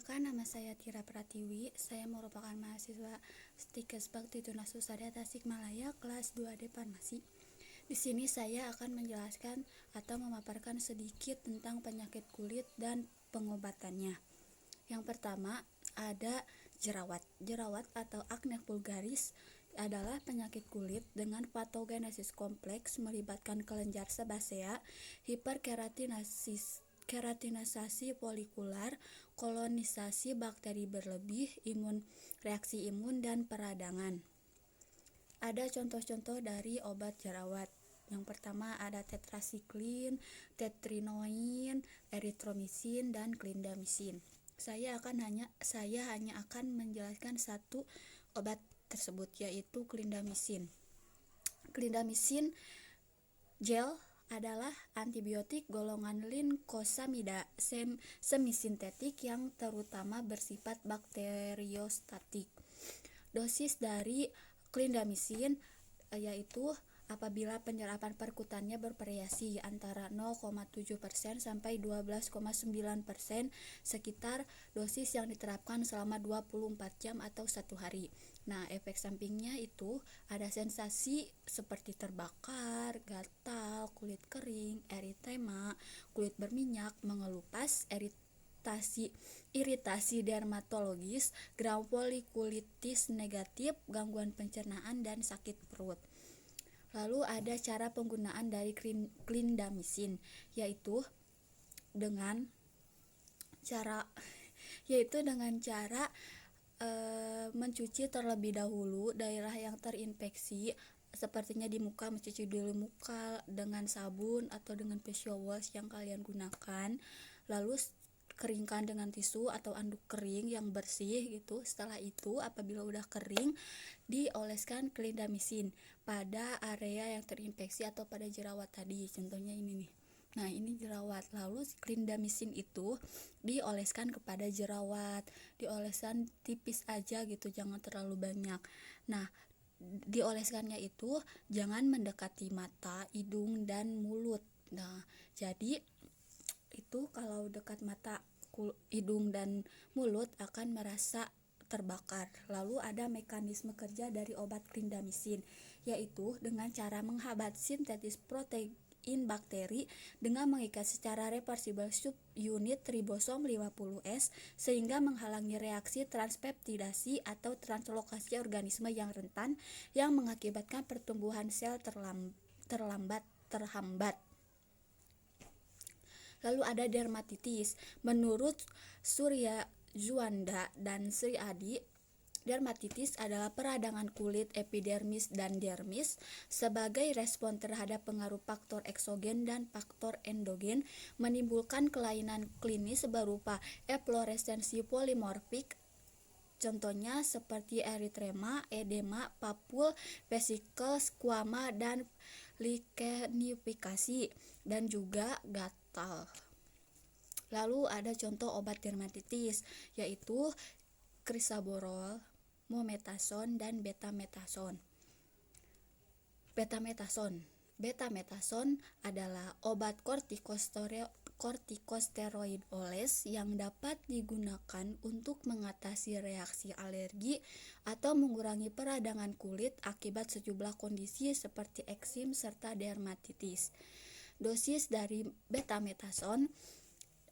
Perkenalkan, nama saya Tira Pratiwi. Saya merupakan mahasiswa Stikes Bakti Tunas Husada Tasikmalaya kelas 2D Farmasi. Di sini saya akan menjelaskan atau memaparkan sedikit tentang penyakit kulit dan pengobatannya. Yang pertama ada jerawat. Jerawat atau akne vulgaris adalah penyakit kulit dengan patogenesis kompleks melibatkan kelenjar sebasea, keratinasasi folikular, kolonisasi bakteri berlebih, reaksi imun, dan peradangan. Ada contoh-contoh dari obat jerawat. Yang pertama ada tetrasiklin, tetrinoin, eritromisin, dan clindamycin. Saya hanya akan menjelaskan satu obat tersebut, yaitu clindamycin. Clindamycin gel adalah antibiotik golongan linkosamida semisintetik yang terutama bersifat bakteriostatik. Dosis dari clindamycin yaitu apabila penyerapan perkutannya bervariasi antara 0,7% sampai 12,9%, sekitar dosis yang diterapkan selama 24 jam atau 1 hari. Nah, efek sampingnya itu ada sensasi seperti terbakar, gatal, kulit kering, eritema, kulit berminyak, mengelupas, iritasi dermatologis, gram folikulitis negatif, gangguan pencernaan, dan sakit perut. Lalu ada cara penggunaan dari clindamycin, yaitu dengan cara mencuci terlebih dahulu daerah yang terinfeksi, sepertinya di muka, mencuci dulu muka dengan sabun atau dengan facial wash yang kalian gunakan, lalu keringkan dengan tisu atau anduk kering yang bersih gitu. Setelah itu apabila udah kering, dioleskan clindamycin pada area yang terinfeksi atau pada jerawat tadi. Contohnya ini nih. Nah, ini jerawat. Lalu clindamycin itu dioleskan kepada jerawat. Dioleskan tipis aja gitu, jangan terlalu banyak. Nah, dioleskannya itu jangan mendekati mata, hidung, dan mulut. Nah, jadi itu kalau dekat mata, hidung, dan mulut akan merasa terbakar. Lalu ada mekanisme kerja dari obat clindamycin, yaitu dengan cara menghambat sintesis protein bakteri dengan mengikat secara reversibel subunit ribosom 50S sehingga menghalangi reaksi transpeptidasi atau translokasi organisme yang rentan yang mengakibatkan pertumbuhan sel terhambat. Lalu ada dermatitis. Menurut Surya Juanda dan Sri Adi, dermatitis adalah peradangan kulit epidermis dan dermis sebagai respon terhadap pengaruh faktor eksogen dan faktor endogen, menimbulkan kelainan klinis berupa efloresensi polimorfik. Contohnya seperti eritema, edema, papul, vesikel, squama, dan lichenifikasi, dan juga gatal. Lalu ada contoh obat dermatitis, yaitu crisaborol, mometasone, dan betamethasone. Betamethasone adalah obat kortikosteroid oles yang dapat digunakan untuk mengatasi reaksi alergi atau mengurangi peradangan kulit akibat sejumlah kondisi seperti eksim serta dermatitis. Dosis dari betamethasone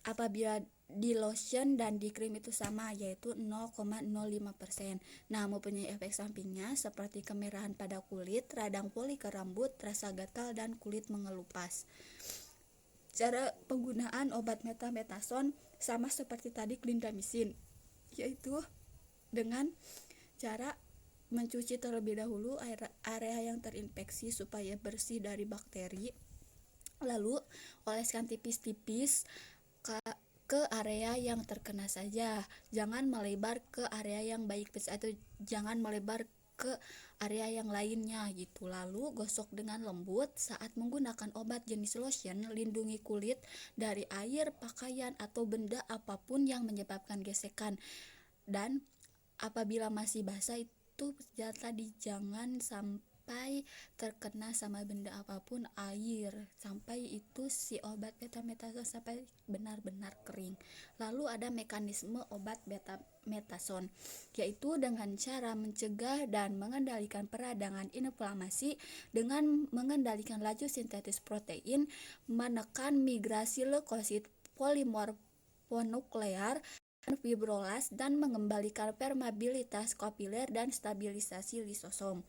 apabila di lotion dan di krim itu sama, yaitu 0,05%. Nah, mempunyai efek sampingnya seperti kemerahan pada kulit, radang poli ke rambut, rasa gatal, dan kulit mengelupas. Cara penggunaan obat betamethasone sama seperti tadi clindamycin, yaitu dengan cara mencuci terlebih dahulu area yang terinfeksi supaya bersih dari bakteri, lalu oleskan tipis-tipis ke area yang terkena saja, jangan melebar ke area yang baik atau jangan melebar ke area yang lainnya gitu. Lalu gosok dengan lembut. Saat menggunakan obat jenis lotion, lindungi kulit dari air, pakaian, atau benda apapun yang menyebabkan gesekan. Dan apabila masih basah itu tadi jangan sampai sampai terkena sama benda apapun, air, sampai itu si obat betametason sampai benar-benar kering. Lalu ada mekanisme obat betametason, yaitu dengan cara mencegah dan mengendalikan peradangan inflamasi dengan mengendalikan laju sintetis protein, menekan migrasi leukosit polimorfonuklear dan fibrolas, dan mengembalikan permeabilitas kapiler dan stabilisasi lisosom.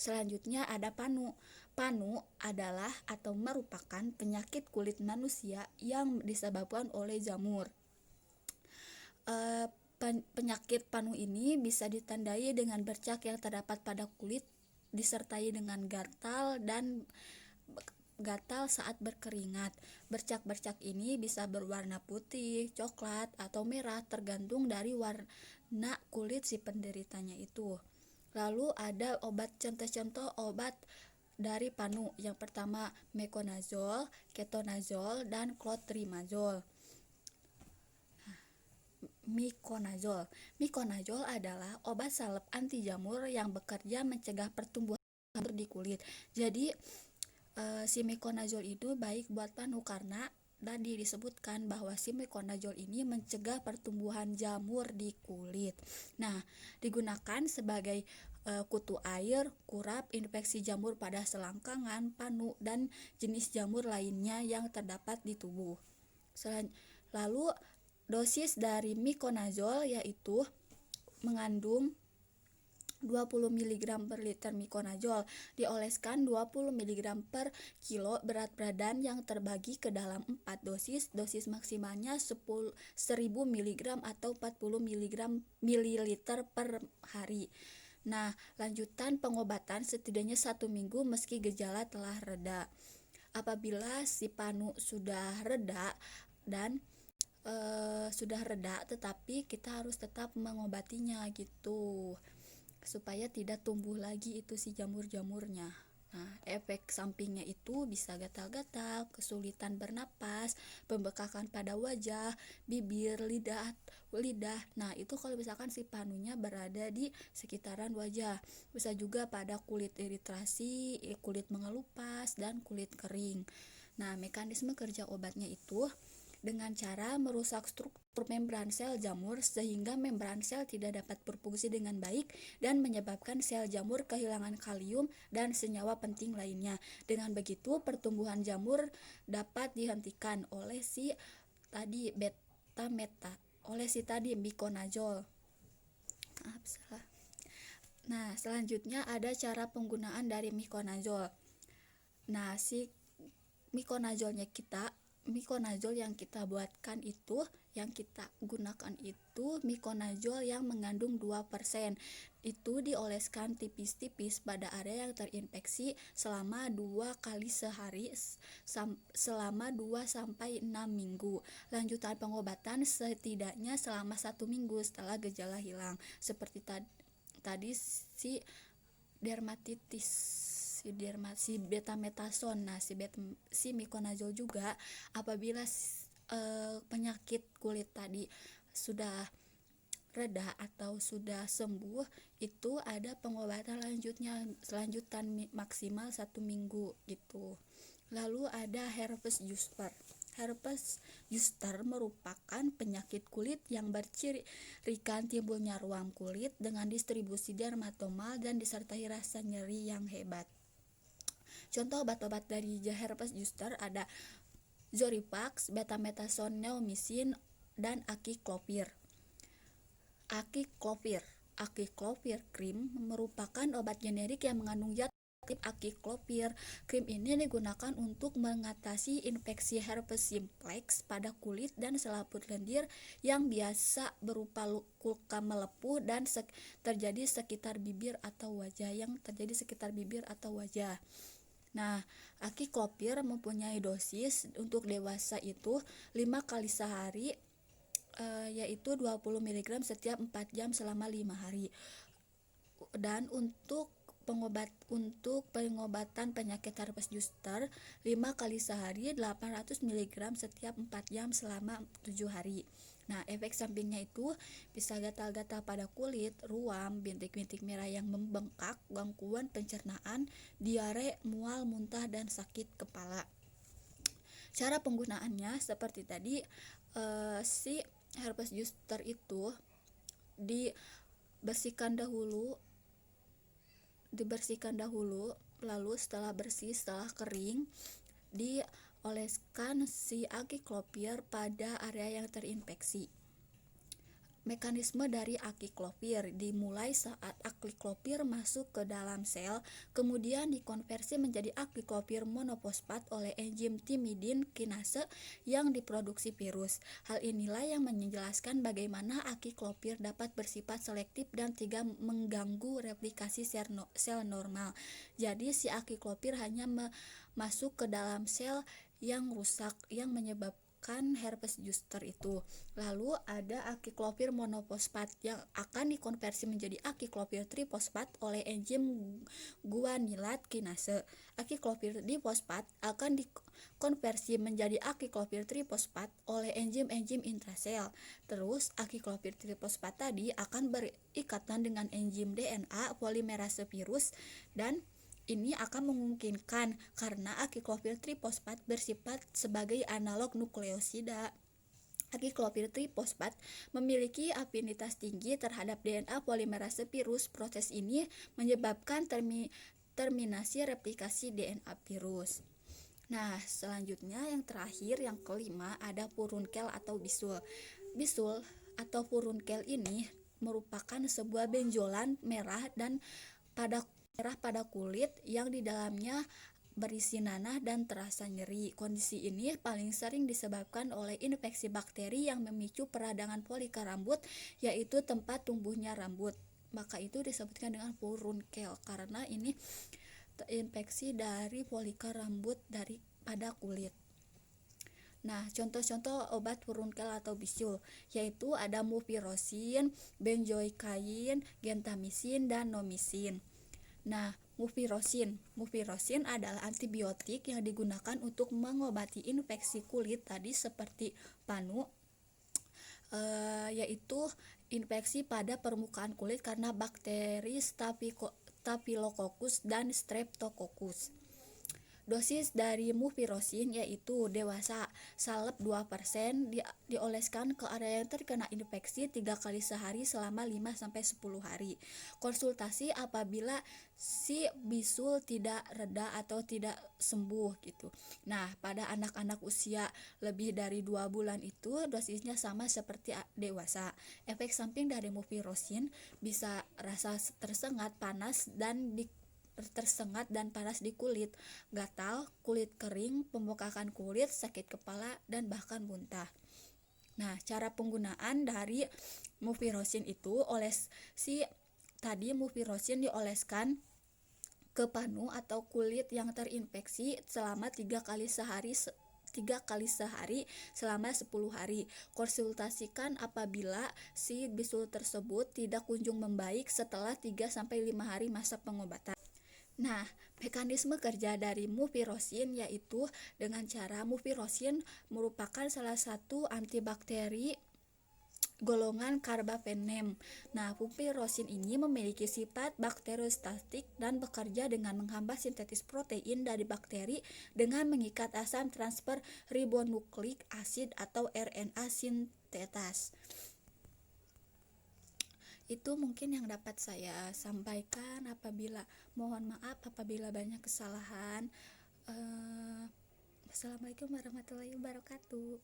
Selanjutnya ada panu. Panu adalah atau merupakan penyakit kulit manusia yang disebabkan oleh jamur. Penyakit panu ini bisa ditandai dengan bercak yang terdapat pada kulit disertai dengan gatal saat berkeringat. Bercak-bercak ini bisa berwarna putih, coklat, atau merah tergantung dari warna kulit si penderitanya itu. Lalu ada contoh-contoh obat dari panu. Yang pertama mekonazol, ketonazol, dan clotrimazol. Mikonazol adalah obat salep anti jamur yang bekerja mencegah pertumbuhan jamur di kulit. Jadi si mikonazol itu baik buat panu karena tadi disebutkan bahwa si mikonazol ini mencegah pertumbuhan jamur di kulit. Nah, digunakan sebagai kutu air, kurap, infeksi jamur pada selangkangan, panu, dan jenis jamur lainnya yang terdapat di tubuh. Lalu dosis dari mikonazol yaitu mengandung 20 mg per liter mikonazol, dioleskan 20 mg per kilo berat badan yang terbagi ke dalam 4 dosis. Dosis maksimalnya 1000 mg atau 40 ml per hari. Nah, lanjutan pengobatan setidaknya 1 minggu meski gejala telah reda. Apabila si panu sudah reda tetapi kita harus tetap mengobatinya gitu, supaya tidak tumbuh lagi itu si jamur-jamurnya. Nah, efek sampingnya itu bisa gatal-gatal, kesulitan bernapas, pembekakan pada wajah, bibir, lidah. Nah, itu kalau misalkan si panunya berada di sekitaran wajah. Bisa juga pada kulit iritasi, kulit mengelupas, dan kulit kering. Nah, mekanisme kerja obatnya itu dengan cara merusak struktur membran sel jamur sehingga membran sel tidak dapat berfungsi dengan baik dan menyebabkan sel jamur kehilangan kalium dan senyawa penting lainnya. Dengan begitu, pertumbuhan jamur dapat dihentikan oleh si mikonazol. Nah, selanjutnya ada cara penggunaan dari mikonazol. Nah, si mikonazol yang kita buatkan itu, yang kita gunakan itu mikonazol yang mengandung 2%. Itu dioleskan tipis-tipis pada area yang terinfeksi selama 2 kali sehari selama 2-6 minggu. Lanjutan pengobatan setidaknya selama 1 minggu setelah gejala hilang. Seperti tadi si dermatitis, si betametason. Nah, si mikonazol juga apabila penyakit kulit tadi sudah reda atau sudah sembuh, itu ada pengobatan selanjutan maksimal 1 minggu gitu. Lalu ada herpes zoster. Herpes zoster merupakan penyakit kulit yang bercirikan timbulnya ruam kulit dengan distribusi dermatomal dan disertai rasa nyeri yang hebat. Contoh obat-obat dari herpes zoster ada Zorifax, betametason, neomycin, dan aciclovir. Aciclovir cream merupakan obat generik yang mengandung zat aktif aciclovir. Krim ini digunakan untuk mengatasi infeksi herpes simplex pada kulit dan selaput lendir yang biasa berupa luka melepuh dan terjadi sekitar bibir atau wajah. Nah, aciclovir mempunyai dosis untuk dewasa itu 5 kali sehari, yaitu 20 mg setiap 4 jam selama 5 hari. Dan untuk pengobatan penyakit herpes zoster 5 kali sehari 800 mg setiap 4 jam selama 7 hari. Nah, efek sampingnya itu bisa gatal-gatal pada kulit, ruam, bintik-bintik merah yang membengkak, gangguan pencernaan, diare, mual, muntah, dan sakit kepala. Cara penggunaannya seperti tadi, si herpes zoster itu dibersihkan dahulu, lalu setelah bersih, setelah kering, dioleskan si akiklopir pada area yang terinfeksi. Mekanisme dari akiklopir dimulai saat akiklopir masuk ke dalam sel, kemudian dikonversi menjadi akiklopir monofosfat oleh enzim timidin kinase yang diproduksi virus. Hal inilah yang menjelaskan bagaimana akiklopir dapat bersifat selektif dan tidak mengganggu replikasi sel normal. Jadi si akiklopir hanya masuk ke dalam sel yang rusak yang menyebabkan herpes zoster itu. Lalu ada akiklopir monofosfat yang akan dikonversi menjadi akiklopir trifosfat oleh enzim guanilat kinase. Akiklopir difosfat akan dikonversi menjadi akiklopir trifosfat oleh enzim-enzim intrasel. Terus akiklopir trifosfat tadi akan berikatan dengan enzim DNA polimerase virus, dan ini akan memungkinkan karena akiklopir trifosfat bersifat sebagai analog nukleosida. Akiklopir trifosfat memiliki afinitas tinggi terhadap DNA polimerase virus. Proses ini menyebabkan terminasi replikasi DNA virus. Nah, selanjutnya yang terakhir, yang kelima, ada furunkel atau bisul. Bisul atau furunkel ini merupakan sebuah benjolan merah pada kulit yang di dalamnya berisi nanah dan terasa nyeri. Kondisi ini paling sering disebabkan oleh infeksi bakteri yang memicu peradangan folikel rambut, yaitu tempat tumbuhnya rambut. Maka itu disebutkan dengan furunkel karena ini terinfeksi dari folikel rambut pada kulit. Nah, contoh-contoh obat furunkel atau bisul yaitu ada mupirocin, benzoykain, gentamisin, dan nomisin. Nah, mupirocin adalah antibiotik yang digunakan untuk mengobati infeksi kulit tadi seperti panu, yaitu infeksi pada permukaan kulit karena bakteri Staphylococcus dan Streptococcus. Dosis dari mupirocin yaitu dewasa salep 2% dioleskan ke area yang terkena infeksi 3 kali sehari selama 5-10 hari. Konsultasi apabila si bisul tidak reda atau tidak sembuh gitu. Nah, pada anak-anak usia lebih dari 2 bulan itu dosisnya sama seperti dewasa. Efek samping dari mupirocin bisa rasa tersengat, panas dan panas di kulit, gatal, kulit kering, pembengkakan kulit, sakit kepala, dan bahkan muntah. Nah, cara penggunaan dari mupirocin itu mupirocin dioleskan ke panu atau kulit yang terinfeksi selama 3 kali sehari selama 10 hari. Konsultasikan apabila si bisul tersebut tidak kunjung membaik setelah 3-5 hari masa pengobatan. Nah, mekanisme kerja dari mupirocin yaitu dengan cara mupirocin merupakan salah satu antibakteri golongan carbapenem. Nah, mupirocin ini memiliki sifat bakteriostatik dan bekerja dengan menghambat sintetis protein dari bakteri dengan mengikat asam transfer ribonukleik asid atau RNA sintetas. Itu mungkin yang dapat saya sampaikan. Mohon maaf apabila banyak kesalahan. Wassalamualaikum warahmatullahi wabarakatuh.